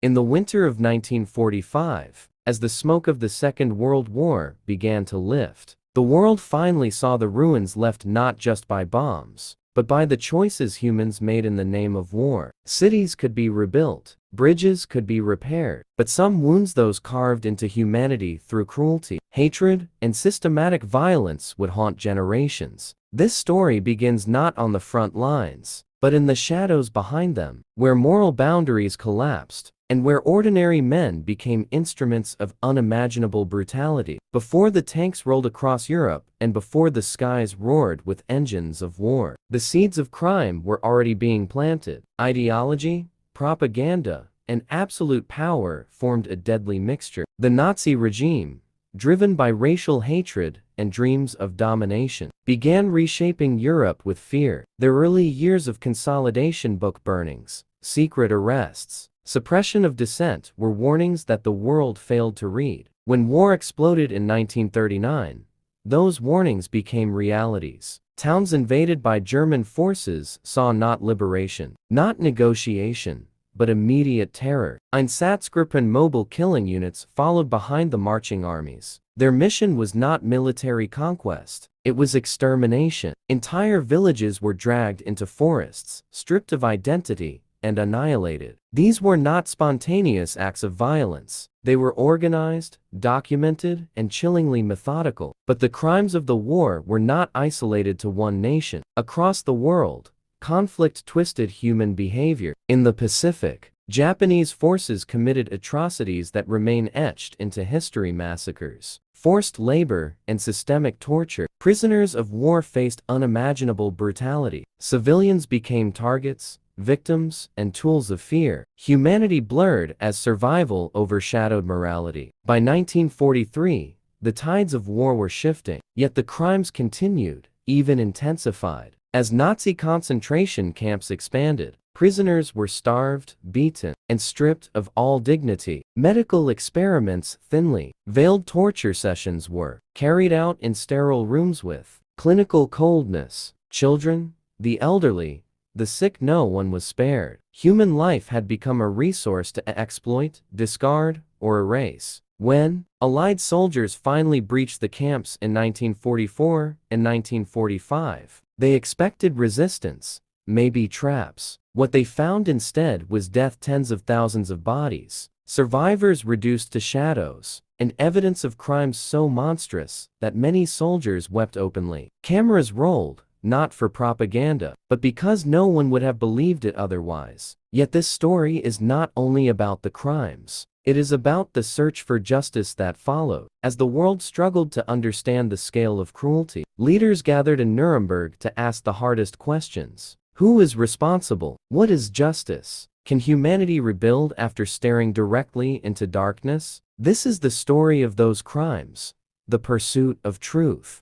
In the winter of 1945, as the smoke of the Second World War began to lift, the world finally saw the ruins left not just by bombs, but by the choices humans made in the name of war. Cities could be rebuilt, bridges could be repaired, but some wounds those carved into humanity through cruelty, hatred, and systematic violence would haunt generations. This story begins not on the front lines, but in the shadows behind them, where moral boundaries collapsed, and where ordinary men became instruments of unimaginable brutality, before the tanks rolled across Europe and before the skies roared with engines of war. The seeds of crime were already being planted. Ideology, propaganda, and absolute power formed a deadly mixture. The Nazi regime, driven by racial hatred and dreams of domination, began reshaping Europe with fear. Their early years of consolidation, book burnings, secret arrests, suppression of dissent were warnings that the world failed to read. When war exploded in 1939, those warnings became realities. Towns invaded by German forces saw not liberation, not negotiation, but immediate terror. Einsatzgruppen, mobile killing units, followed behind the marching armies. Their mission was not military conquest, it was extermination. Entire villages were dragged into forests, stripped of identity, and annihilated. These were not spontaneous acts of violence. They were organized, documented, and chillingly methodical. But the crimes of the war were not isolated to one nation. Across the world, conflict twisted human behavior. In the Pacific, Japanese forces committed atrocities that remain etched into history: massacres, forced labor, and systemic torture. Prisoners of war faced unimaginable brutality. Civilians became targets, victims, and tools of fear. Humanity blurred as survival overshadowed morality. By 1943, the tides of war were shifting, yet the crimes continued, even intensified. As Nazi concentration camps expanded, prisoners were starved, beaten, and stripped of all dignity. Medical experiments, thinly veiled torture sessions were carried out in sterile rooms with clinical coldness. Children, the elderly, the sick, no one was spared. Human life had become a resource to exploit, discard, or erase. When Allied soldiers finally breached the camps in 1944 and 1945, they expected resistance, maybe traps. What they found instead was death, tens of thousands of bodies, survivors reduced to shadows, and evidence of crimes so monstrous that many soldiers wept openly. Cameras rolled, not for propaganda, but because no one would have believed it otherwise. Yet this story is not only about the crimes. It is about the search for justice that followed. As the world struggled to understand the scale of cruelty, leaders gathered in Nuremberg to ask the hardest questions. Who is responsible? What is justice? Can humanity rebuild after staring directly into darkness? This is the story of those crimes, the pursuit of truth.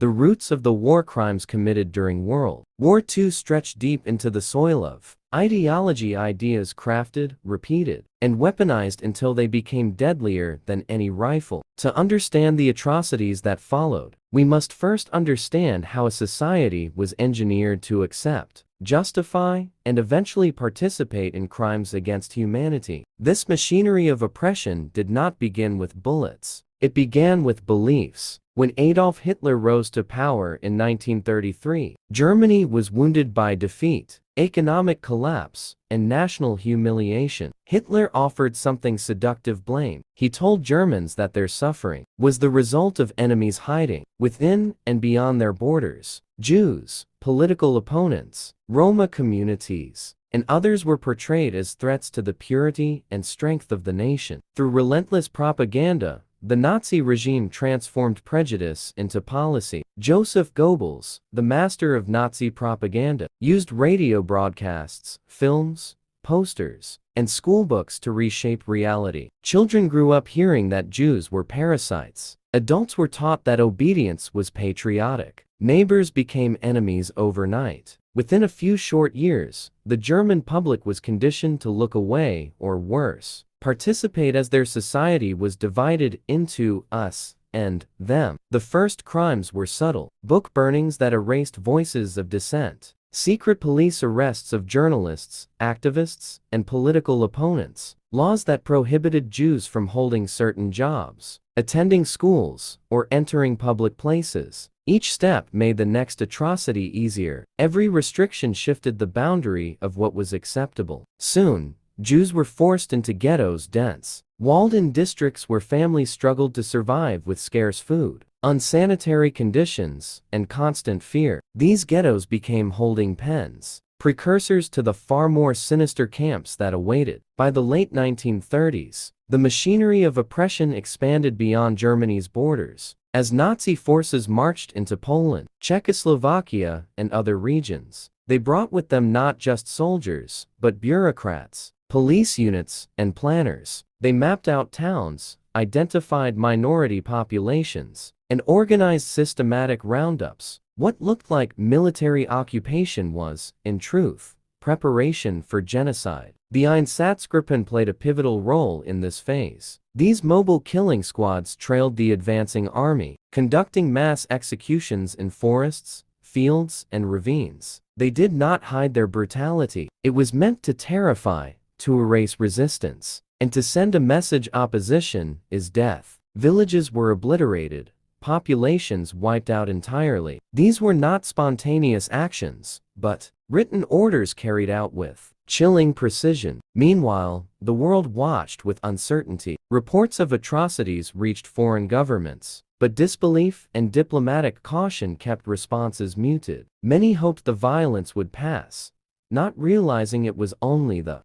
The roots of the war crimes committed during World War II stretch deep into the soil of ideology, ideas crafted, repeated, and weaponized until they became deadlier than any rifle. To understand the atrocities that followed, we must first understand how a society was engineered to accept, justify, and eventually participate in crimes against humanity. This machinery of oppression did not begin with bullets. It began with beliefs. When Adolf Hitler rose to power in 1933, Germany was wounded by defeat, economic collapse, and national humiliation. Hitler offered something seductive: blame. He told Germans that their suffering was the result of enemies hiding within and beyond their borders. Jews, political opponents, Roma communities, and others were portrayed as threats to the purity and strength of the nation. Through relentless propaganda, the Nazi regime transformed prejudice into policy. Joseph Goebbels, the master of Nazi propaganda, used radio broadcasts, films, posters, and schoolbooks to reshape reality. Children grew up hearing that Jews were parasites. Adults were taught that obedience was patriotic. Neighbors became enemies overnight. Within a few short years, the German public was conditioned to look away, or worse, participate, as their society was divided into us and them. The first crimes were subtle: book burnings that erased voices of dissent, secret police arrests of journalists, activists, and political opponents, laws that prohibited Jews from holding certain jobs, attending schools, or entering public places. Each step made the next atrocity easier. Every restriction shifted the boundary of what was acceptable. Soon, Jews were forced into ghettos, dense, walled-in districts where families struggled to survive with scarce food, unsanitary conditions, and constant fear. These ghettos became holding pens, precursors to the far more sinister camps that awaited. By the late 1930s, the machinery of oppression expanded beyond Germany's borders. As Nazi forces marched into Poland, Czechoslovakia, and other regions, they brought with them not just soldiers, but bureaucrats, police units, and planners. They mapped out towns, identified minority populations, and organized systematic roundups. What looked like military occupation was, in truth, preparation for genocide. The Einsatzgruppen played a pivotal role in this phase. These mobile killing squads trailed the advancing army, conducting mass executions in forests, fields, and ravines. They did not hide their brutality. It was meant to terrify, to erase resistance, and to send a message: opposition is death. Villages were obliterated, populations wiped out entirely. These were not spontaneous actions, but written orders carried out with chilling precision. Meanwhile, the world watched with uncertainty. Reports of atrocities reached foreign governments, but disbelief and diplomatic caution kept responses muted. Many hoped the violence would pass, not realizing it was only the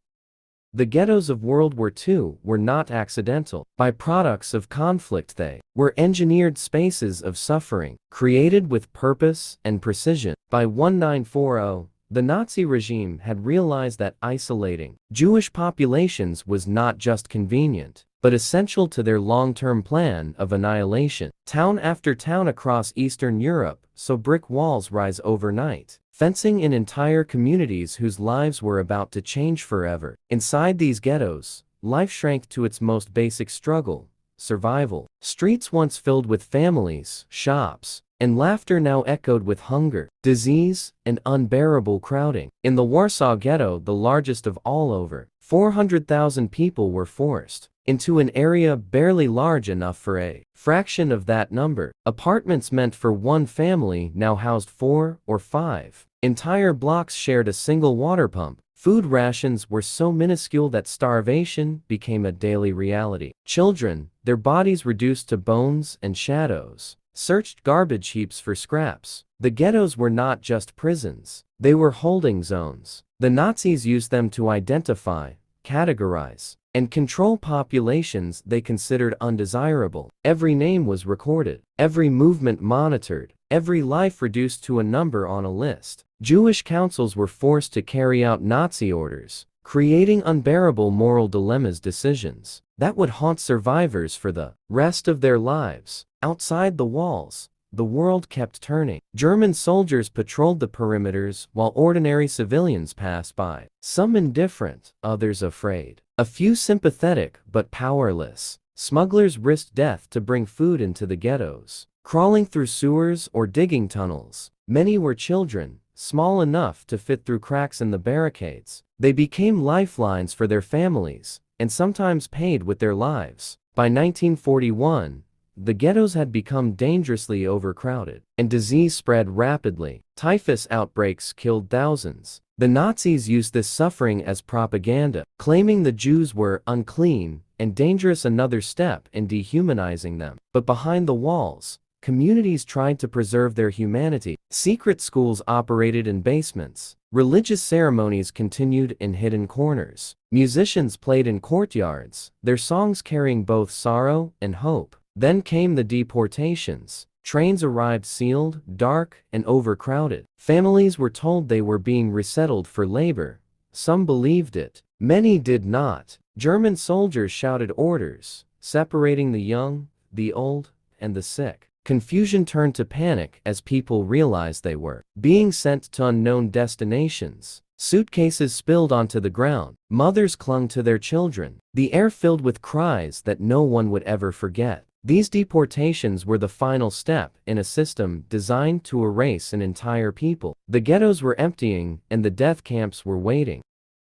ghettos of World War II were not accidental byproducts of conflict. They were engineered spaces of suffering, created with purpose and precision. By 1940, the Nazi regime had realized that isolating Jewish populations was not just convenient, but essential to their long-term plan of annihilation. Town after town across Eastern Europe saw brick walls rise overnight, fencing in entire communities whose lives were about to change forever. Inside these ghettos, life shrank to its most basic struggle: survival. Streets once filled with families, shops, and laughter now echoed with hunger, disease, and unbearable crowding. In the Warsaw Ghetto, the largest of all, over 400,000 people were forced into an area barely large enough for a fraction of that number. Apartments meant for one family now housed 4 or 5. Entire blocks shared a single water pump. Food rations were so minuscule that starvation became a daily reality. Children, their bodies reduced to bones and shadows, searched garbage heaps for scraps. The ghettos were not just prisons, they were holding zones. The Nazis used them to identify, categorize, and control populations they considered undesirable. Every name was recorded, every movement monitored, every life reduced to a number on a list. Jewish councils were forced to carry out Nazi orders, creating unbearable moral dilemmas, decisions that would haunt survivors for the rest of their lives. Outside the walls, the world kept turning. German soldiers patrolled the perimeters while ordinary civilians passed by, some indifferent, others afraid, a few sympathetic but powerless. Smugglers risked death to bring food into the ghettos, crawling through sewers or digging tunnels. Many were children, small enough to fit through cracks in the barricades. They became lifelines for their families, and sometimes paid with their lives. By 1941, the ghettos had become dangerously overcrowded, and disease spread rapidly. Typhus outbreaks killed thousands. The Nazis used this suffering as propaganda, claiming the Jews were unclean and dangerous, another step in dehumanizing them. But behind the walls, communities tried to preserve their humanity. Secret schools operated in basements. Religious ceremonies continued in hidden corners. Musicians played in courtyards, their songs carrying both sorrow and hope. Then came the deportations. Trains arrived sealed, dark, and overcrowded. Families were told they were being resettled for labor. Some believed it, many did not. German soldiers shouted orders, separating the young, the old, and the sick. Confusion turned to panic as people realized they were being sent to unknown destinations. Suitcases spilled onto the ground. Mothers clung to their children. The air filled with cries that no one would ever forget. These deportations were the final step in a system designed to erase an entire people. The ghettos were emptying, and the death camps were waiting.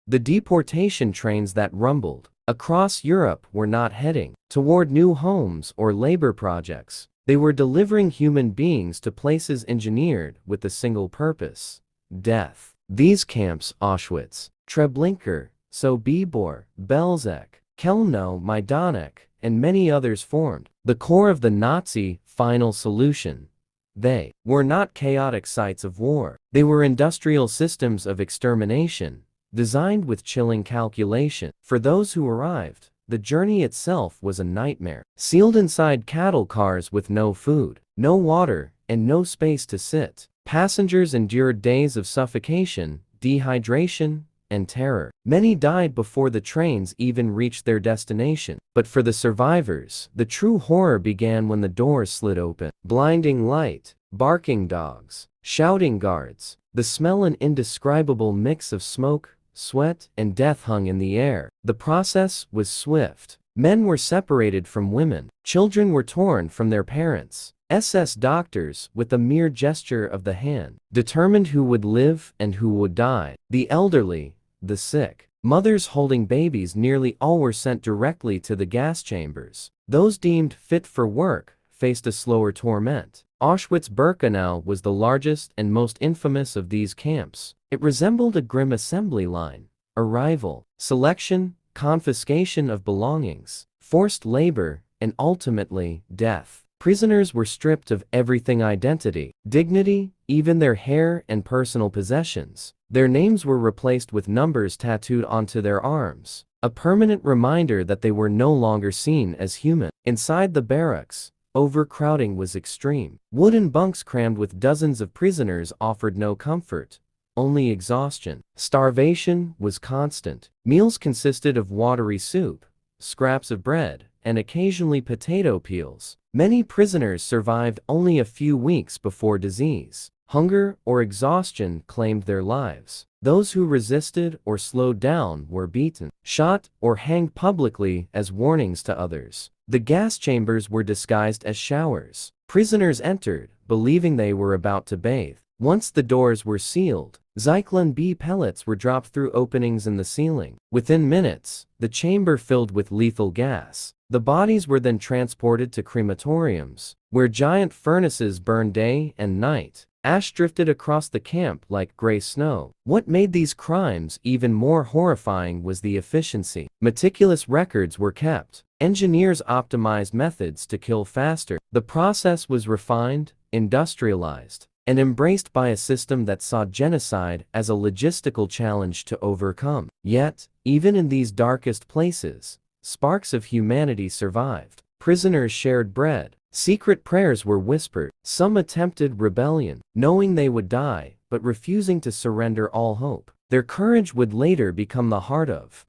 The deportation trains that rumbled, across Europe were not heading toward new homes or labor projects. They were delivering human beings to places engineered with a single purpose: death. These camps, Auschwitz, Treblinka, Sobibor, Belzec, Chełmno, Majdanek, and many others formed the core of the Nazi final solution. They were not chaotic sites of war. They were industrial systems of extermination, designed with chilling calculation. For those who arrived, the journey itself was a nightmare. Sealed inside cattle cars with no food, no water, and no space to sit, passengers endured days of suffocation, dehydration, and terror. Many died before the trains even reached their destination. But for the survivors, the true horror began when the doors slid open. Blinding light, barking dogs, shouting guards, the smell, an indescribable mix of smoke, sweat, and death hung in the air. The process was swift. Men were separated from women. Children were torn from their parents. SS doctors, with a mere gesture of the hand, determined who would live and who would die. The elderly, the sick, mothers holding babies, nearly all were sent directly to the gas chambers. Those deemed fit for work faced a slower torment. Auschwitz-Birkenau was the largest and most infamous of these camps. It resembled a grim assembly line. Arrival, selection, confiscation of belongings, forced labor, and ultimately, death. Prisoners were stripped of everything: identity, dignity, even their hair and personal possessions. Their names were replaced with numbers tattooed onto their arms, a permanent reminder that they were no longer seen as human. Inside the barracks, overcrowding was extreme. Wooden bunks crammed with dozens of prisoners offered no comfort, only exhaustion. Starvation was constant. Meals consisted of watery soup, scraps of bread, and occasionally potato peels. Many prisoners survived only a few weeks before disease, hunger, or exhaustion claimed their lives. Those who resisted or slowed down were beaten, shot, or hanged publicly as warnings to others. The gas chambers were disguised as showers. Prisoners entered, believing they were about to bathe. Once the doors were sealed, Zyklon B pellets were dropped through openings in the ceiling. Within minutes, the chamber filled with lethal gas. The bodies were then transported to crematoriums, where giant furnaces burned day and night. Ash drifted across the camp like gray snow. What made these crimes even more horrifying was the efficiency. Meticulous records were kept. Engineers optimized methods to kill faster. The process was refined, industrialized, and embraced by a system that saw genocide as a logistical challenge to overcome. Yet, even in these darkest places, sparks of humanity survived. Prisoners shared bread. Secret prayers were whispered. Some attempted rebellion, knowing they would die, but refusing to surrender all hope. Their courage would later become the heart of.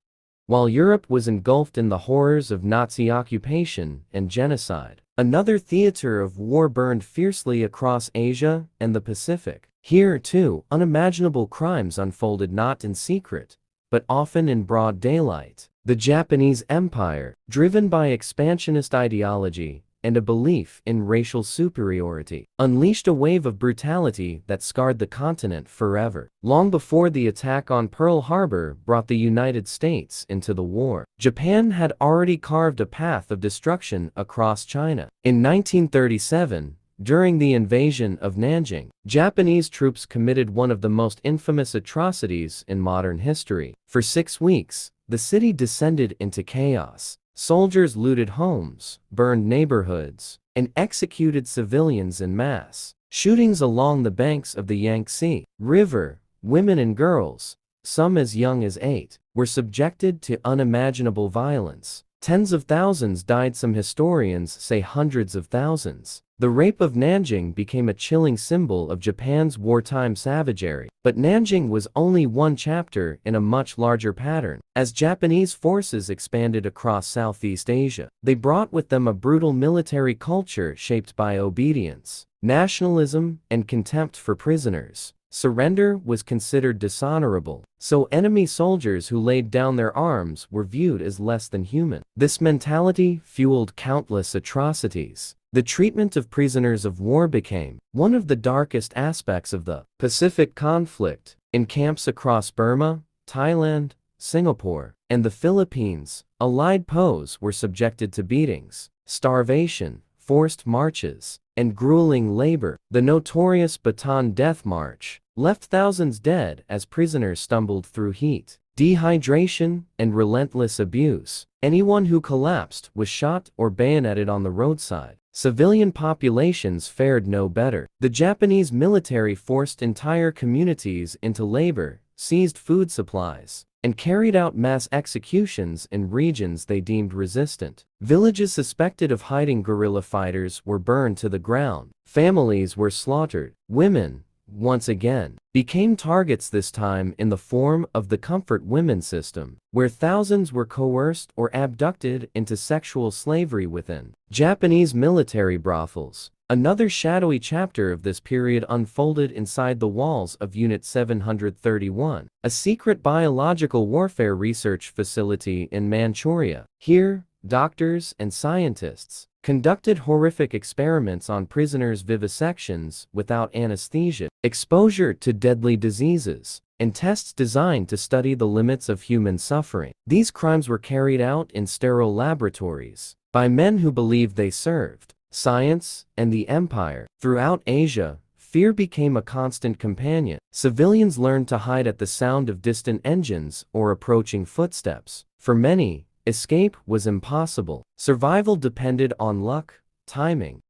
While Europe was engulfed in the horrors of Nazi occupation and genocide, another theater of war burned fiercely across Asia and the Pacific. Here, too, unimaginable crimes unfolded, not in secret, but often in broad daylight. The Japanese Empire, driven by expansionist ideology and a belief in racial superiority, unleashed a wave of brutality that scarred the continent forever. Long before the attack on Pearl Harbor brought the United States into the war, Japan had already carved a path of destruction across China. In 1937, during the invasion of Nanjing, Japanese troops committed one of the most infamous atrocities in modern history. For 6 weeks, the city descended into chaos. Soldiers looted homes, burned neighborhoods, and executed civilians en masse. Shootings along the banks of the Yangtze River, women and girls, some as young as 8, were subjected to unimaginable violence. Tens of thousands died, some historians say hundreds of thousands. The rape of Nanjing became a chilling symbol of Japan's wartime savagery. But Nanjing was only one chapter in a much larger pattern. As Japanese forces expanded across Southeast Asia, they brought with them a brutal military culture shaped by obedience, nationalism, and contempt for prisoners. Surrender was considered dishonorable, so enemy soldiers who laid down their arms were viewed as less than human. This mentality fueled countless atrocities. The treatment of prisoners of war became one of the darkest aspects of the Pacific conflict. In camps across Burma, Thailand, Singapore, and the Philippines, Allied POWs were subjected to beatings, starvation, forced marches, and grueling labor. The notorious Bataan Death March left thousands dead as prisoners stumbled through heat, dehydration, and relentless abuse. Anyone who collapsed was shot or bayoneted on the roadside. Civilian populations fared no better. The Japanese military forced entire communities into labor, seized food supplies, and carried out mass executions in regions they deemed resistant. Villages suspected of hiding guerrilla fighters were burned to the ground. Families were slaughtered. Women, once again, became targets, this time in the form of the comfort women system, where thousands were coerced or abducted into sexual slavery within Japanese military brothels. Another shadowy chapter of this period unfolded inside the walls of Unit 731, a secret biological warfare research facility in Manchuria. Here, doctors and scientists conducted horrific experiments on prisoners' vivisections without anesthesia, exposure to deadly diseases, and tests designed to study the limits of human suffering. These crimes were carried out in sterile laboratories by men who believed they served science and the empire. Throughout Asia, fear became a constant companion. Civilians learned to hide at the sound of distant engines or approaching footsteps. For many, escape was impossible. Survival depended on luck, timing.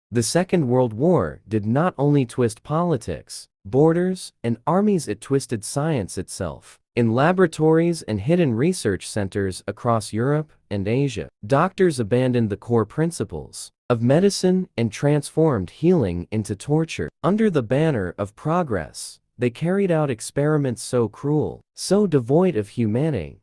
The Second World War did not only twist politics, borders, and armies, it twisted science itself. In laboratories and hidden research centers across Europe and Asia, doctors abandoned the core principles of medicine and transformed healing into torture. Under the banner of progress, they carried out experiments so cruel, so devoid of humanity,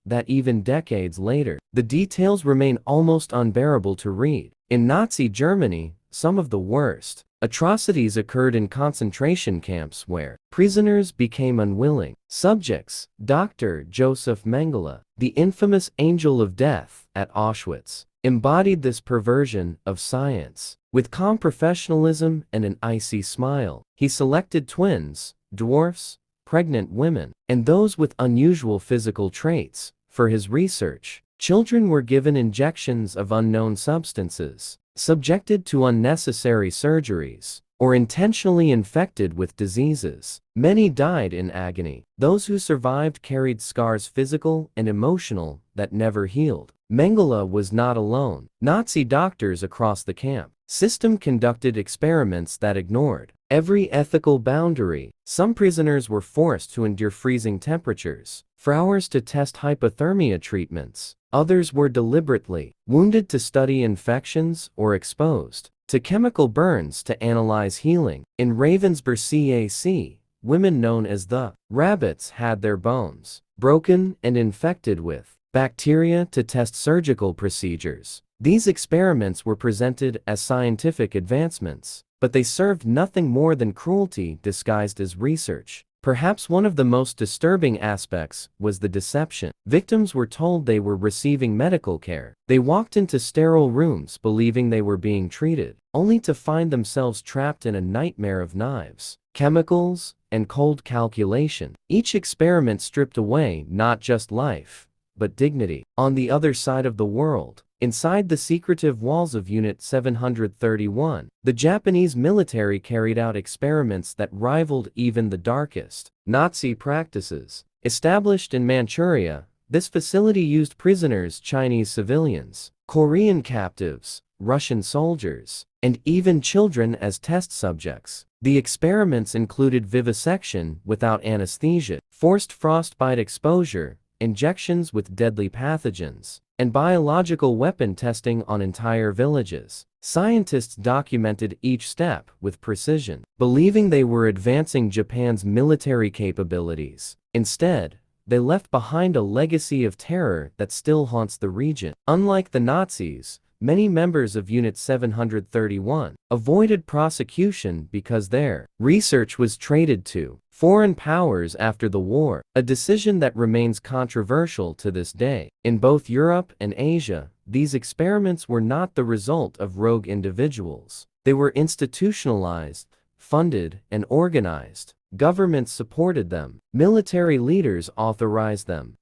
that even decades later, the details remain almost unbearable to read. In Nazi Germany, some of the worst atrocities occurred in concentration camps where prisoners became unwilling subjects. Dr. Joseph Mengele, the infamous Angel of Death at Auschwitz, embodied this perversion of science. With calm professionalism and an icy smile, he selected twins, dwarfs, pregnant women, and those with unusual physical traits for his research. Children were given injections of unknown substances, subjected to unnecessary surgeries, or intentionally infected with diseases. Many died in agony. Those who survived carried scars, physical and emotional, that never healed. Mengele was not alone. Nazi doctors across the camp system conducted experiments that ignored every ethical boundary. Some prisoners were forced to endure freezing temperatures for hours to test hypothermia treatments. Others were deliberately wounded to study infections or exposed to chemical burns to analyze healing. In Ravensbrück, CAC, women known as the rabbits had their bones broken and infected with bacteria to test surgical procedures. These experiments were presented as scientific advancements, but they served nothing more than cruelty disguised as research. Perhaps one of the most disturbing aspects was the deception. Victims were told they were receiving medical care. They walked into sterile rooms believing they were being treated, only to find themselves trapped in a nightmare of knives, chemicals, and cold calculation. Each experiment stripped away not just life, but dignity. On the other side of the world, inside the secretive walls of Unit 731, the Japanese military carried out experiments that rivaled even the darkest Nazi practices. Established in Manchuria, this facility used prisoners, Chinese civilians, Korean captives, Russian soldiers, and even children as test subjects. The experiments included vivisection without anesthesia, forced frostbite exposure, injections with deadly pathogens, and biological weapon testing on entire villages. Scientists documented each step with precision, believing they were advancing Japan's military capabilities. Instead, they left behind a legacy of terror that still haunts the region. Unlike the Nazis, many members of Unit 731 avoided prosecution because their research was traded to foreign powers after the war, a decision that remains controversial to this day. In both Europe and Asia, these experiments were not the result of rogue individuals. They were institutionalized, funded, and organized. Governments supported them. Military leaders authorized them.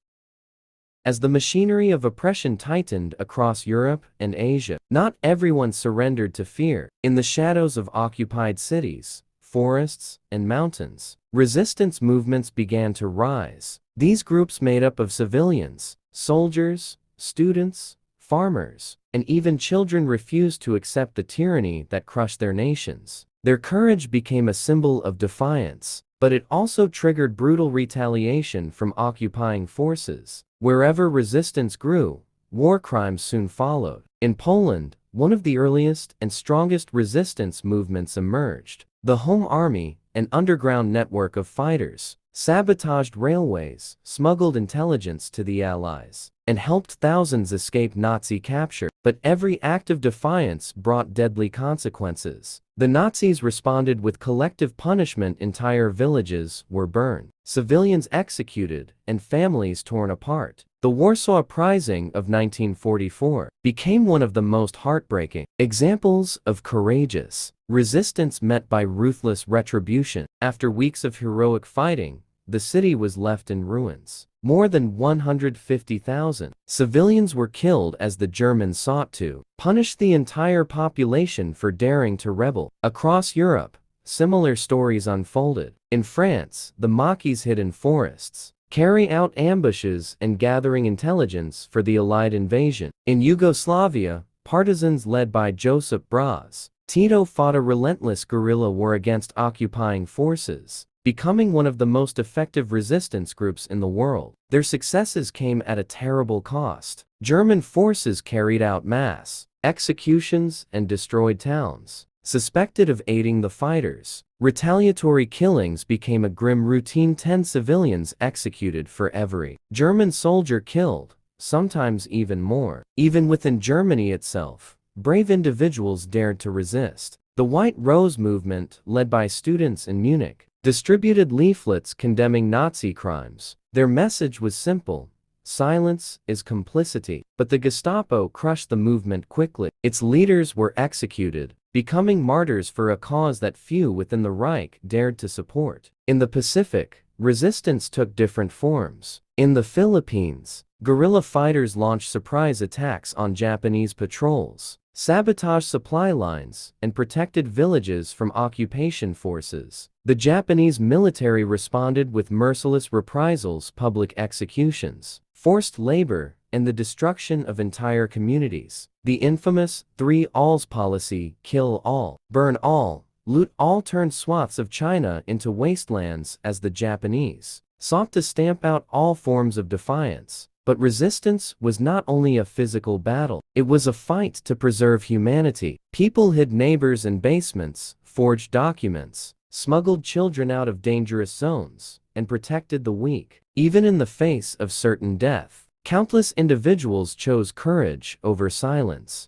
As the machinery of oppression tightened across Europe and Asia, not everyone surrendered to fear. In the shadows of occupied cities, forests, and mountains, resistance movements began to rise. These groups made up of civilians, soldiers, students, farmers, and even children refused to accept the tyranny that crushed their nations. Their courage became a symbol of defiance, but it also triggered brutal retaliation from occupying forces. Wherever resistance grew, war crimes soon followed. In Poland, one of the earliest and strongest resistance movements emerged. The Home Army, an underground network of fighters, sabotaged railways, smuggled intelligence to the Allies, and helped thousands escape Nazi capture. But every act of defiance brought deadly consequences. The Nazis responded with collective punishment. Entire villages were burned, civilians executed, and families torn apart. The Warsaw Uprising of 1944 became one of the most heartbreaking examples of courageous resistance met by ruthless retribution. After weeks of heroic fighting, the city was left in ruins. More than 150,000 civilians were killed as the Germans sought to punish the entire population for daring to rebel. Across Europe, similar stories unfolded. In France, the Maquis hid in forests, carry out ambushes and gathering intelligence for the Allied invasion. In Yugoslavia, partisans led by Josip Broz Tito fought a relentless guerrilla war against occupying forces, becoming one of the most effective resistance groups in the world. Their successes came at a terrible cost. German forces carried out mass executions and destroyed towns suspected of aiding the fighters. Retaliatory killings became a grim routine. 10 civilians executed for every German soldier killed, sometimes even more. Even within Germany itself, brave individuals dared to resist. The White Rose movement, led by students in Munich, distributed leaflets condemning Nazi crimes. Their message was simple: silence is complicity. But the Gestapo crushed the movement quickly. Its leaders were executed, becoming martyrs for a cause that few within the Reich dared to support. In the Pacific, resistance took different forms. In the Philippines, guerrilla fighters launched surprise attacks on Japanese patrols, sabotaged supply lines, and protected villages from occupation forces. The Japanese military responded with merciless reprisals, public executions, forced labor, and the destruction of entire communities. The infamous 3 alls policy, kill all, burn all, loot all, turned swaths of China into wastelands as the Japanese sought to stamp out all forms of defiance. But resistance was not only a physical battle, it was a fight to preserve humanity. People hid neighbors in basements, forged documents, smuggled children out of dangerous zones, and protected the weak. Even in the face of certain death, countless individuals chose courage over silence.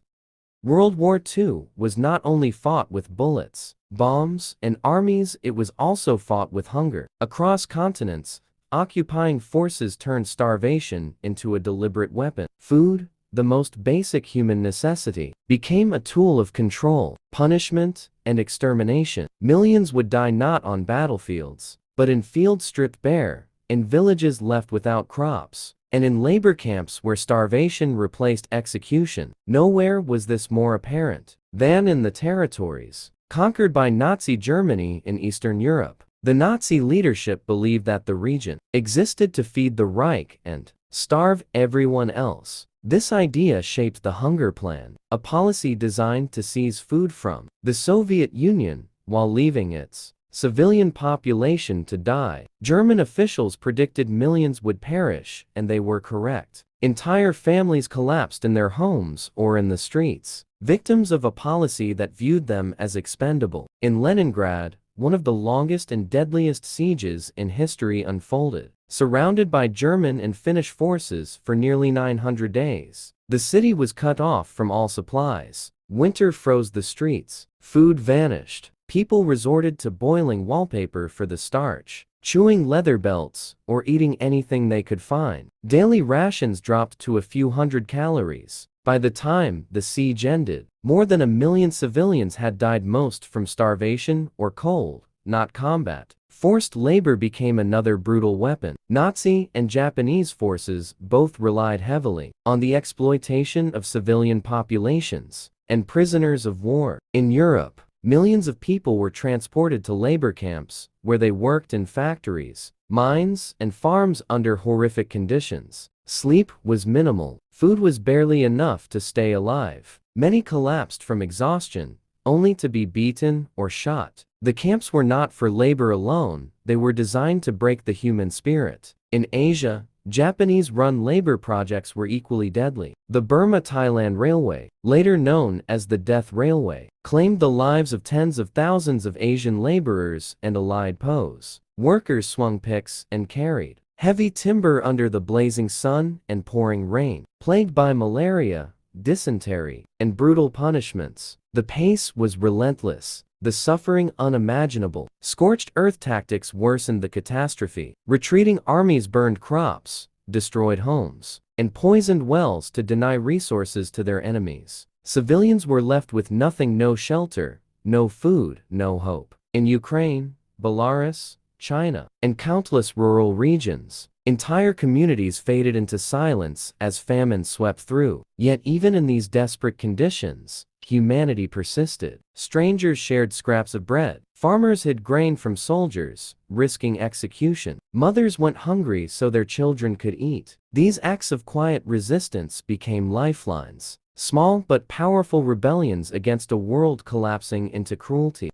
World War II was not only fought with bullets, bombs, and armies, it was also fought with hunger. Across continents, occupying forces turned starvation into a deliberate weapon. Food, the most basic human necessity, became a tool of control, punishment, and extermination. Millions would die not on battlefields, but in fields stripped bare, in villages left without crops, and in labor camps where starvation replaced execution. Nowhere was this more apparent than in the territories conquered by Nazi Germany in Eastern Europe. The Nazi leadership believed that the region existed to feed the Reich and starve everyone else. This idea shaped the Hunger Plan, a policy designed to seize food from the Soviet Union while leaving its civilian population to die. German officials predicted millions would perish, and they were correct. Entire families collapsed in their homes or in the streets, victims of a policy that viewed them as expendable. In Leningrad, one of the longest and deadliest sieges in history unfolded. Surrounded by German and Finnish forces for nearly 900 days, the city was cut off from all supplies. Winter froze the streets, food vanished, people resorted to boiling wallpaper for the starch, chewing leather belts, or eating anything they could find. Daily rations dropped to a few hundred calories. By the time the siege ended, more than 1 million civilians had died, most from starvation or cold, not combat. Forced labor became another brutal weapon. Nazi and Japanese forces both relied heavily on the exploitation of civilian populations and prisoners of war. In Europe, millions of people were transported to labor camps where they worked in factories, mines, and farms under horrific conditions. Sleep was minimal, food was barely enough to stay alive. Many collapsed from exhaustion, only to be beaten or shot. The camps were not for labor alone, they were designed to break the human spirit. In Asia, Japanese-run labor projects were equally deadly. The Burma-Thailand Railway, later known as the Death Railway, claimed the lives of tens of thousands of Asian laborers and allied POWs. Workers swung picks and carried heavy timber under the blazing sun and pouring rain. Plagued by malaria, dysentery, and brutal punishments, the pace was relentless, the suffering unimaginable. Scorched earth tactics worsened the catastrophe. Retreating armies burned crops, destroyed homes, and poisoned wells to deny resources to their enemies. Civilians were left with nothing: no shelter, no food, no hope. In Ukraine, Belarus, China, and countless rural regions, entire communities faded into silence as famine swept through. Yet even in these desperate conditions, humanity persisted. Strangers shared scraps of bread. Farmers hid grain from soldiers, risking execution. Mothers went hungry so their children could eat. These acts of quiet resistance became lifelines, small but powerful rebellions against a world collapsing into cruelty.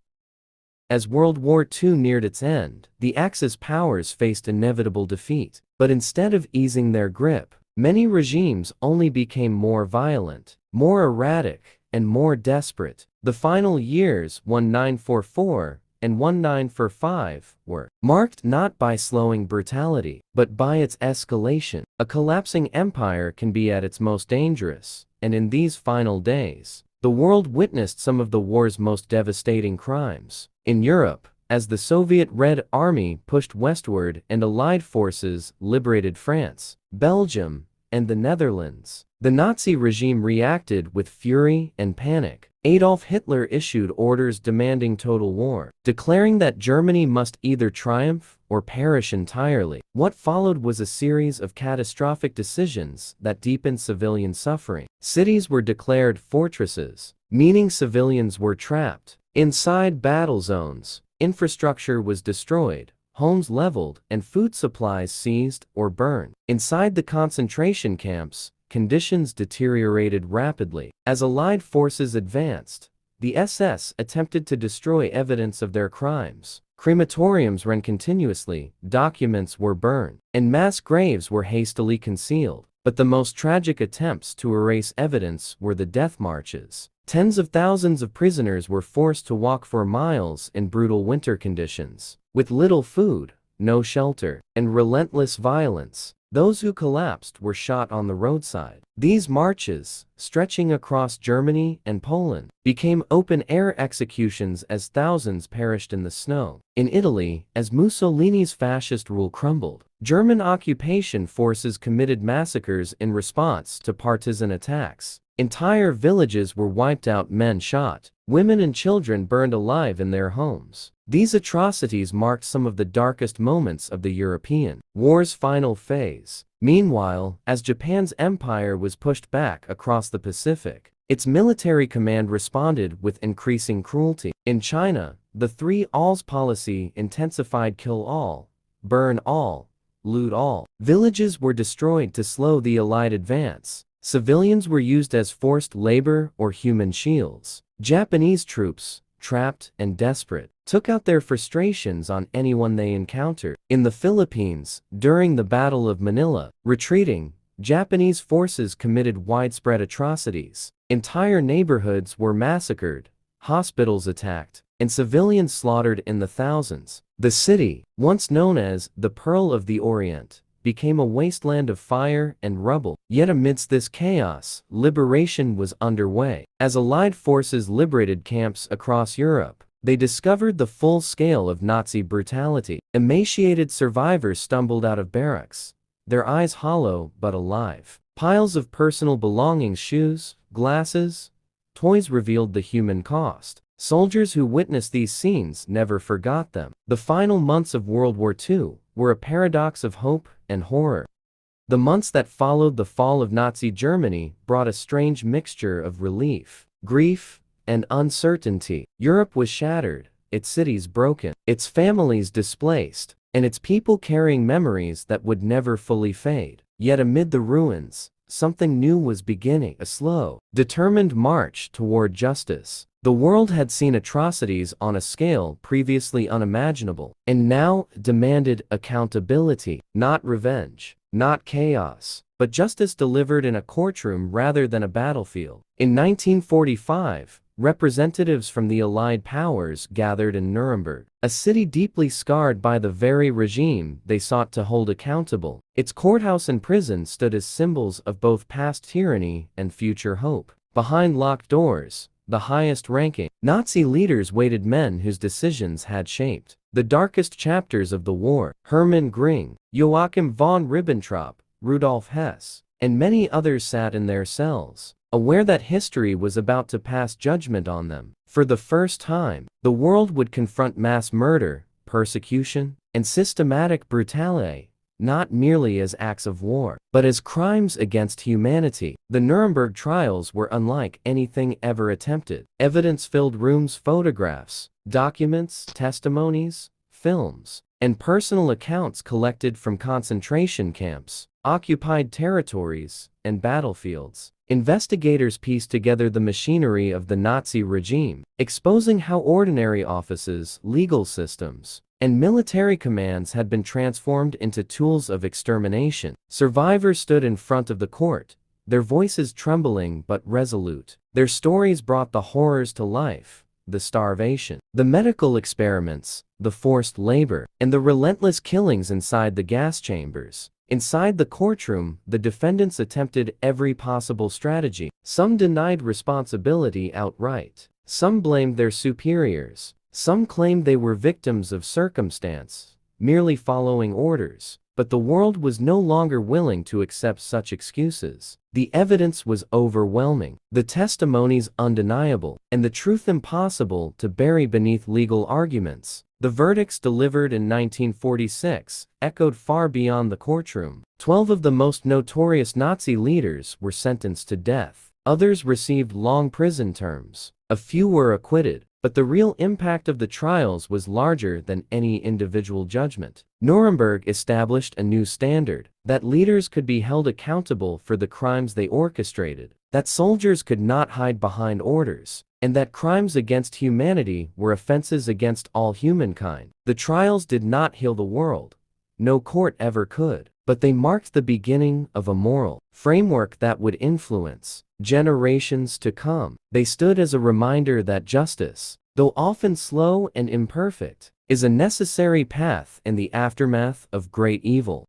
As World War II neared its end, the Axis powers faced inevitable defeat. But instead of easing their grip, many regimes only became more violent, more erratic, and more desperate. The final years, 1944 and 1945, were marked not by slowing brutality, but by its escalation. A collapsing empire can be at its most dangerous, and in these final days, the world witnessed some of the war's most devastating crimes. In Europe, as the Soviet Red Army pushed westward and Allied forces liberated France, Belgium, and the Netherlands, the Nazi regime reacted with fury and panic. Adolf Hitler issued orders demanding total war, declaring that Germany must either triumph or perish entirely. What followed was a series of catastrophic decisions that deepened civilian suffering. Cities were declared fortresses, meaning civilians were trapped inside battle zones. Infrastructure was destroyed, homes leveled, and food supplies seized or burned. Inside the concentration camps, conditions deteriorated rapidly. As Allied forces advanced, the SS attempted to destroy evidence of their crimes. Crematoriums ran continuously, documents were burned, and mass graves were hastily concealed. But the most tragic attempts to erase evidence were the death marches. Tens of thousands of prisoners were forced to walk for miles in brutal winter conditions. With little food, no shelter, and relentless violence, those who collapsed were shot on the roadside. These marches, stretching across Germany and Poland, became open-air executions as thousands perished in the snow. In Italy, as Mussolini's fascist rule crumbled, German occupation forces committed massacres in response to partisan attacks. Entire villages were wiped out, men shot, women and children burned alive in their homes. These atrocities marked some of the darkest moments of the European war's final phase. Meanwhile, as Japan's empire was pushed back across the Pacific, its military command responded with increasing cruelty. In China, the three alls policy intensified: kill all, burn all, loot all. Villages were destroyed to slow the Allied advance. Civilians were used as forced labor or human shields. Japanese troops, trapped and desperate, took out their frustrations on anyone they encountered. In the Philippines, during the Battle of Manila, retreating Japanese forces committed widespread atrocities. Entire neighborhoods were massacred, hospitals attacked, and civilians slaughtered in the thousands. The city, once known as the Pearl of the Orient, became a wasteland of fire and rubble. Yet amidst this chaos, liberation was underway. As Allied forces liberated camps across Europe, they discovered the full scale of Nazi brutality. Emaciated survivors stumbled out of barracks, their eyes hollow but alive. Piles of personal belongings, shoes, glasses, toys revealed the human cost. Soldiers who witnessed these scenes never forgot them. The final months of World War II were a paradox of hope and horror. The months that followed the fall of Nazi Germany brought a strange mixture of relief, grief, and uncertainty. Europe was shattered, its cities broken, its families displaced, and its people carrying memories that would never fully fade. Yet amid the ruins, something new was beginning, a slow, determined march toward justice. The world had seen atrocities on a scale previously unimaginable, and now demanded accountability, not revenge, not chaos, but justice delivered in a courtroom rather than a battlefield. In 1945, representatives from the Allied powers gathered in Nuremberg, a city deeply scarred by the very regime they sought to hold accountable. Its courthouse and prison stood as symbols of both past tyranny and future hope. Behind locked doors, the highest-ranking Nazi leaders waited, men whose decisions had shaped the darkest chapters of the war. Hermann Göring, Joachim von Ribbentrop, Rudolf Hess, and many others sat in their cells, aware that history was about to pass judgment on them. For the first time, the world would confront mass murder, persecution, and systematic brutality, not merely as acts of war, but as crimes against humanity. The Nuremberg Trials were unlike anything ever attempted. Evidence-filled rooms, photographs, documents, testimonies, films, and personal accounts collected from concentration camps, occupied territories, and battlefields. Investigators pieced together the machinery of the Nazi regime, exposing how ordinary offices, legal systems, and military commands had been transformed into tools of extermination. Survivors stood in front of the court, their voices trembling but resolute. Their stories brought the horrors to life: the starvation, the medical experiments, the forced labor, and the relentless killings inside the gas chambers. Inside the courtroom, the defendants attempted every possible strategy. Some denied responsibility outright. Some blamed their superiors. Some claimed they were victims of circumstance, merely following orders. But the world was no longer willing to accept such excuses. The evidence was overwhelming, the testimonies undeniable, and the truth impossible to bury beneath legal arguments. The verdicts delivered in 1946 echoed far beyond the courtroom. 12 of the most notorious Nazi leaders were sentenced to death. Others received long prison terms. A few were acquitted. But the real impact of the trials was larger than any individual judgment. Nuremberg established a new standard: that leaders could be held accountable for the crimes they orchestrated, that soldiers could not hide behind orders, and that crimes against humanity were offenses against all humankind. The trials did not heal the world. No court ever could. But they marked the beginning of a moral framework that would influence generations to come. They stood as a reminder that justice, though often slow and imperfect, is a necessary path in the aftermath of great evil.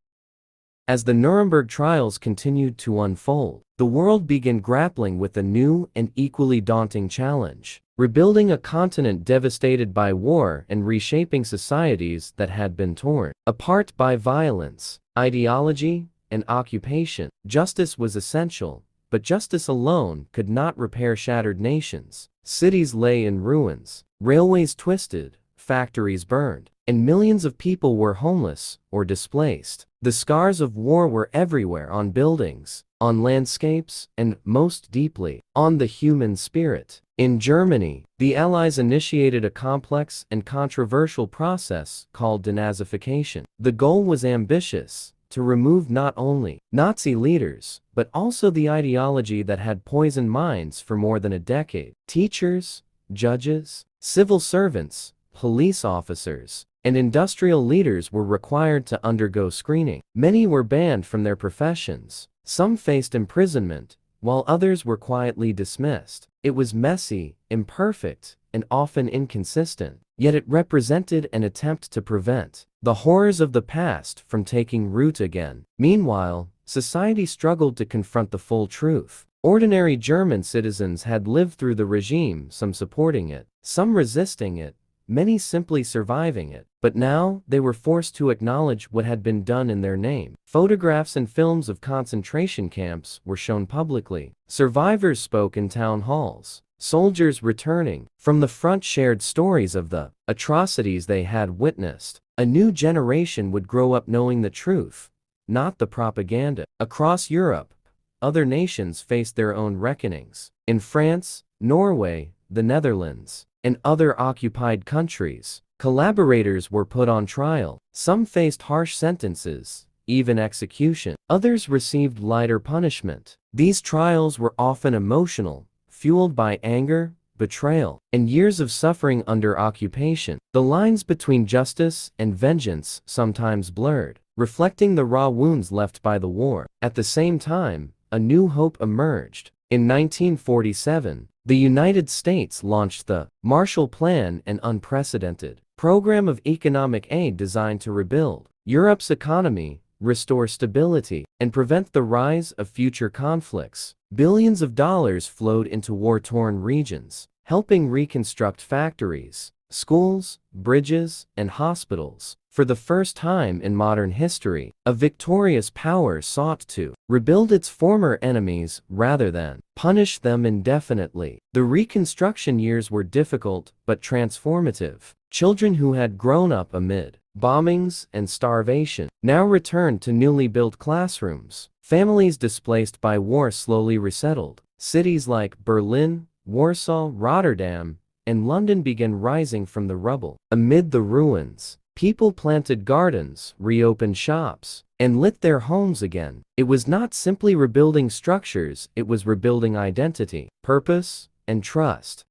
As the Nuremberg trials continued to unfold, the world began grappling with a new and equally daunting challenge: rebuilding a continent devastated by war and reshaping societies that had been torn apart by violence, ideology, and occupation. Justice was essential, but justice alone could not repair shattered nations. Cities lay in ruins, railways twisted, factories burned, and millions of people were homeless or displaced. The scars of war were everywhere, on buildings, on landscapes, and, most deeply, on the human spirit. In Germany, the Allies initiated a complex and controversial process called denazification. The goal was ambitious: to remove not only Nazi leaders, but also the ideology that had poisoned minds for more than a decade. Teachers, judges, civil servants, police officers, and industrial leaders were required to undergo screening. Many were banned from their professions. Some faced imprisonment, while others were quietly dismissed. It was messy, imperfect, and often inconsistent, yet it represented an attempt to prevent the horrors of the past from taking root again. Meanwhile, society struggled to confront the full truth. Ordinary German citizens had lived through the regime, some supporting it, some resisting it, many simply surviving it. But now, they were forced to acknowledge what had been done in their name. Photographs and films of concentration camps were shown publicly. Survivors spoke in town halls. Soldiers returning from the front shared stories of the atrocities they had witnessed. A new generation would grow up knowing the truth, not the propaganda. Across Europe, other nations faced their own reckonings. In France, Norway, the Netherlands, and other occupied countries, collaborators were put on trial. Some faced harsh sentences, even execution. Others received lighter punishment. These trials were often emotional, fueled by anger, betrayal, and years of suffering under occupation. The lines between justice and vengeance sometimes blurred, reflecting the raw wounds left by the war. At the same time, a new hope emerged. In 1947, the United States launched the Marshall Plan, an unprecedented program of economic aid designed to rebuild Europe's economy, restore stability, and prevent the rise of future conflicts. Billions of dollars flowed into war-torn regions, helping reconstruct factories, schools, bridges, and hospitals. For the first time in modern history, a victorious power sought to rebuild its former enemies rather than punish them indefinitely. The Reconstruction years were difficult but transformative. Children who had grown up amid bombings and starvation now returned to newly built classrooms. Families displaced by war slowly resettled. Cities like Berlin, Warsaw, Rotterdam, and London began rising from the rubble. Amid the ruins, people planted gardens, reopened shops, and lit their homes again. It was not simply rebuilding structures, it was rebuilding identity, purpose, and trust.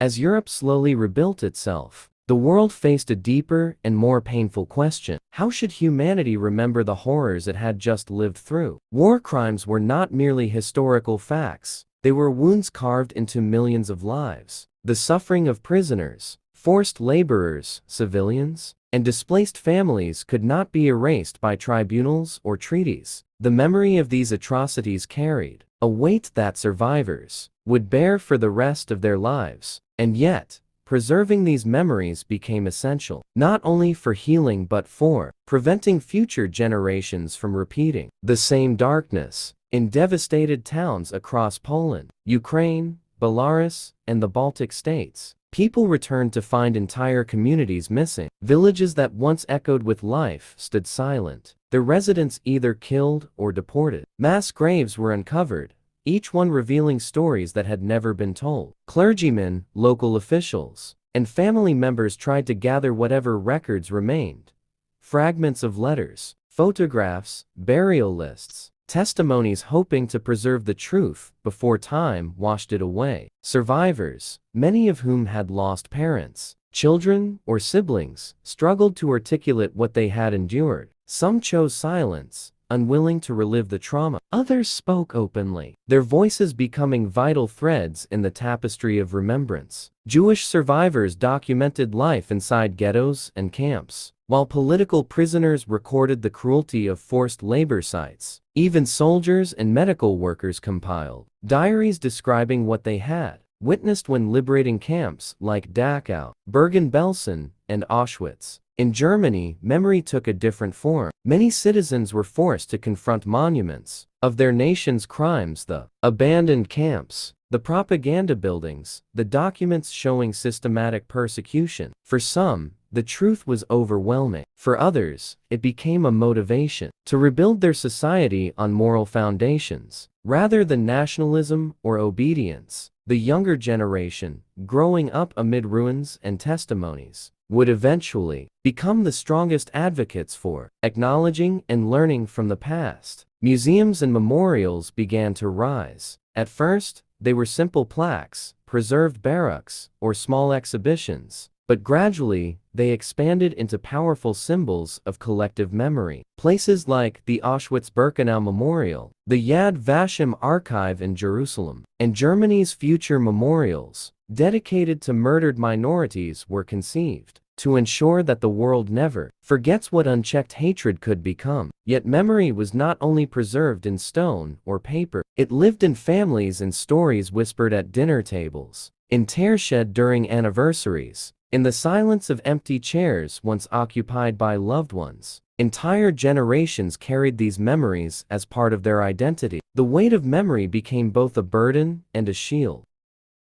As Europe slowly rebuilt itself, the world faced a deeper and more painful question. How should humanity remember the horrors it had just lived through? War crimes were not merely historical facts. They were wounds carved into millions of lives. The suffering of prisoners, forced laborers, civilians, and displaced families could not be erased by tribunals or treaties. The memory of these atrocities carried a weight that survivors would bear for the rest of their lives. And yet, preserving these memories became essential, not only for healing but for preventing future generations from repeating the same darkness. In devastated towns across Poland, Ukraine, Belarus, and the Baltic states, people returned to find entire communities missing. Villages that once echoed with life stood silent, their residents either killed or deported. Mass graves were uncovered, each one revealing stories that had never been told. Clergymen, local officials, and family members tried to gather whatever records remained. Fragments of letters, photographs, burial lists, testimonies, hoping to preserve the truth before time washed it away. Survivors, many of whom had lost parents, children, or siblings, struggled to articulate what they had endured. Some chose silence, unwilling to relive the trauma. Others spoke openly, their voices becoming vital threads in the tapestry of remembrance. Jewish survivors documented life inside ghettos and camps, while political prisoners recorded the cruelty of forced labor sites. Even soldiers and medical workers compiled diaries describing what they had witnessed when liberating camps like Dachau, Bergen-Belsen, and Auschwitz. In Germany, memory took a different form. Many citizens were forced to confront monuments of their nation's crimes, the abandoned camps, the propaganda buildings, the documents showing systematic persecution. For some, the truth was overwhelming. For others, it became a motivation to rebuild their society on moral foundations, rather than nationalism or obedience. The younger generation, growing up amid ruins and testimonies, would eventually become the strongest advocates for acknowledging and learning from the past. Museums and memorials began to rise. At first, they were simple plaques, preserved barracks, or small exhibitions, but gradually, they expanded into powerful symbols of collective memory. Places like the Auschwitz-Birkenau Memorial, the Yad Vashem Archive in Jerusalem, and Germany's future memorials, dedicated to murdered minorities, were conceived to ensure that the world never forgets what unchecked hatred could become. Yet memory was not only preserved in stone or paper, it lived in families and stories whispered at dinner tables, in tears shed during anniversaries, in the silence of empty chairs once occupied by loved ones. Entire generations carried these memories as part of their identity. The weight of memory became both a burden and a shield.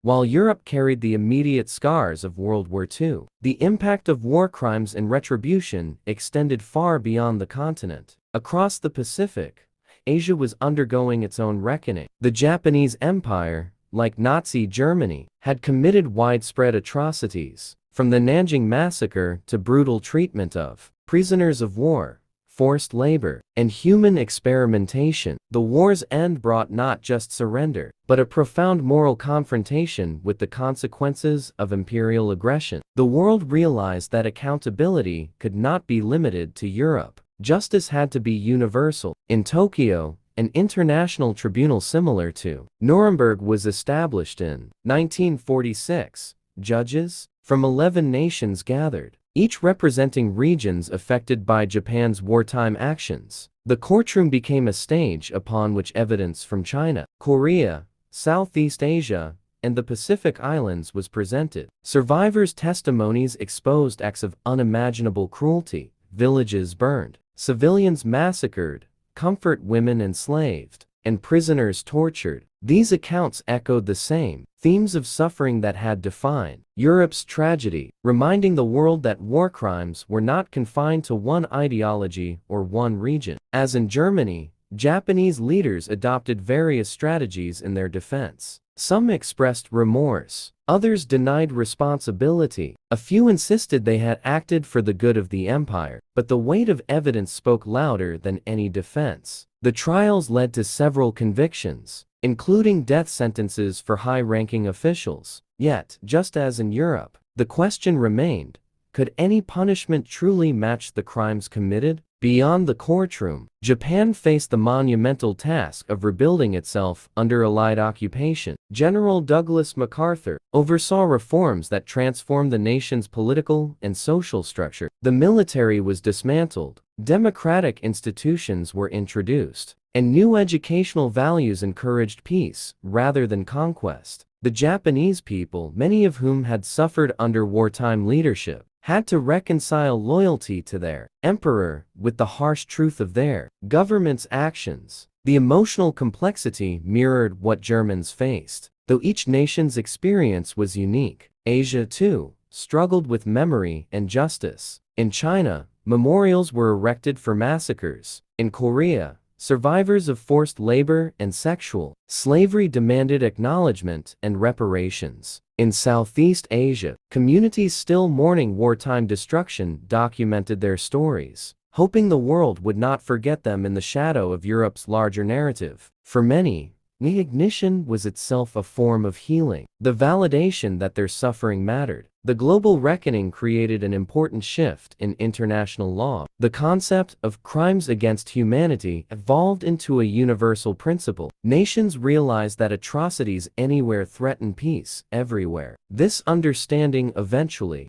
while Europe carried the immediate scars of World War II. The impact of war crimes and retribution extended far beyond the continent. Across the Pacific, Asia was undergoing its own reckoning. The Japanese Empire, like Nazi Germany, had committed widespread atrocities, from the Nanjing Massacre to brutal treatment of prisoners of war, forced labor, and human experimentation. The war's end brought not just surrender, but a profound moral confrontation with the consequences of imperial aggression. The world realized that accountability could not be limited to Europe. Justice had to be universal. In Tokyo, an international tribunal similar to Nuremberg was established in 1946. Judges from 11 nations gathered, each representing regions affected by Japan's wartime actions. The courtroom became a stage upon which evidence from China, Korea, Southeast Asia, and the Pacific Islands was presented. Survivors' testimonies exposed acts of unimaginable cruelty, villages burned, civilians massacred, comfort women enslaved, and prisoners tortured. These accounts echoed the same themes of suffering that had defined Europe's tragedy, reminding the world that war crimes were not confined to one ideology or one region. As in Germany, Japanese leaders adopted various strategies in their defense. Some expressed remorse, others denied responsibility. A few insisted they had acted for the good of the empire, but the weight of evidence spoke louder than any defense. The trials led to several convictions, including death sentences for high-ranking officials. Yet, just as in Europe, the question remained, could any punishment truly match the crimes committed? Beyond the courtroom, Japan faced the monumental task of rebuilding itself under Allied occupation. General Douglas MacArthur oversaw reforms that transformed the nation's political and social structure. The military was dismantled, democratic institutions were introduced, and new educational values encouraged peace rather than conquest. The Japanese people, many of whom had suffered under wartime leadership, had to reconcile loyalty to their emperor with the harsh truth of their government's actions. The emotional complexity mirrored what Germans faced. Though each nation's experience was unique, Asia, too, struggled with memory and justice. In China, memorials were erected for massacres. In Korea, survivors of forced labor and sexual slavery demanded acknowledgement and reparations. In Southeast Asia, communities still mourning wartime destruction documented their stories, hoping the world would not forget them in the shadow of Europe's larger narrative. For many, the ignition was itself a form of healing, the validation that their suffering mattered. The global reckoning created an important shift in international law. The concept of crimes against humanity evolved into a universal principle. Nations realized that atrocities anywhere threaten peace everywhere. This understanding eventually,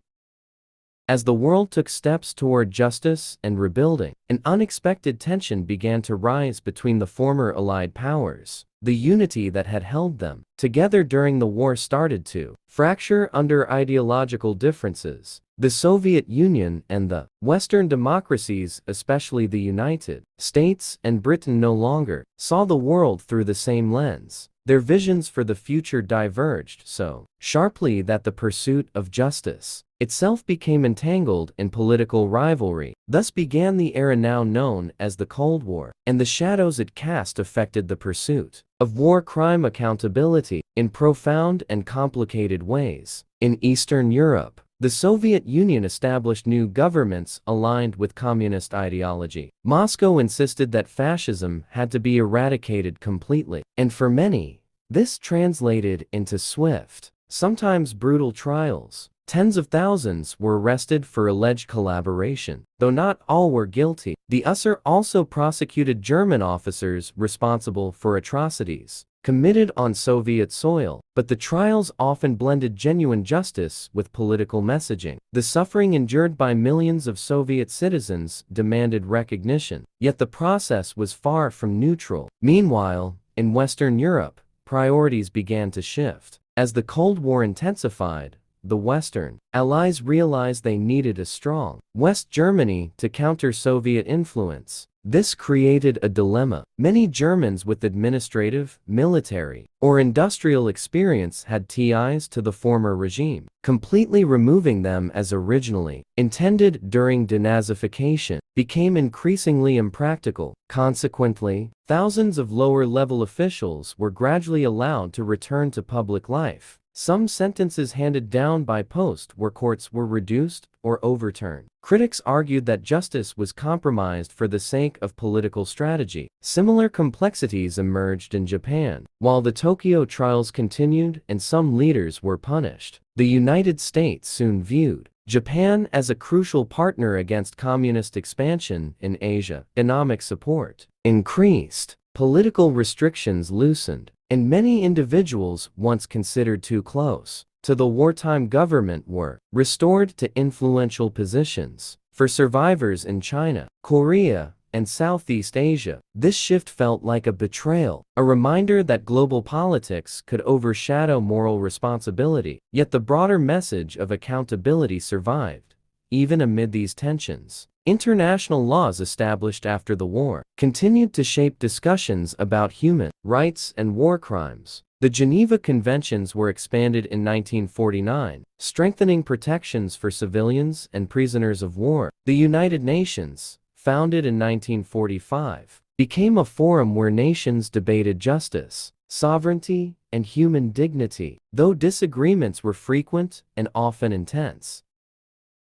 as the world took steps toward justice and rebuilding, an unexpected tension began to rise between the former Allied powers. The unity that had held them together during the war started to fracture under ideological differences. The Soviet Union and the Western democracies, especially the United States and Britain, no longer saw the world through the same lens. Their visions for the future diverged so sharply that the pursuit of justice itself became entangled in political rivalry. Thus began the era now known as the Cold War, and the shadows it cast affected the pursuit of war crime accountability in profound and complicated ways. In Eastern Europe, the Soviet Union established new governments aligned with communist ideology. Moscow insisted that fascism had to be eradicated completely, and for many, this translated into swift, sometimes brutal trials. Tens of thousands were arrested for alleged collaboration, though not all were guilty. The USSR also prosecuted German officers responsible for atrocities committed on Soviet soil, but the trials often blended genuine justice with political messaging. The suffering endured by millions of Soviet citizens demanded recognition, yet the process was far from neutral. Meanwhile, in Western Europe, priorities began to shift. As the Cold War intensified, the Western Allies realized they needed a strong West Germany to counter Soviet influence. This created a dilemma. Many Germans with administrative, military, or industrial experience had ties to the former regime, completely removing them as originally intended during denazification became increasingly impractical. Consequently, thousands of lower-level officials were gradually allowed to return to public life. Some sentences handed down by post-war courts were reduced or overturned. Critics argued that justice was compromised for the sake of political strategy. Similar complexities emerged in Japan. While the Tokyo trials continued and some leaders were punished, the United States soon viewed Japan as a crucial partner against communist expansion in Asia. Economic support increased, political restrictions loosened, and many individuals once considered too close to the wartime government were restored to influential positions. For survivors in China, Korea, and Southeast Asia, this shift felt like a betrayal, a reminder that global politics could overshadow moral responsibility. Yet the broader message of accountability survived, even amid these tensions. International laws established after the war continued to shape discussions about human rights and war crimes. The Geneva Conventions were expanded in 1949, strengthening protections for civilians and prisoners of war. The United Nations, founded in 1945, became a forum where nations debated justice, sovereignty, and human dignity. Though disagreements were frequent and often intense,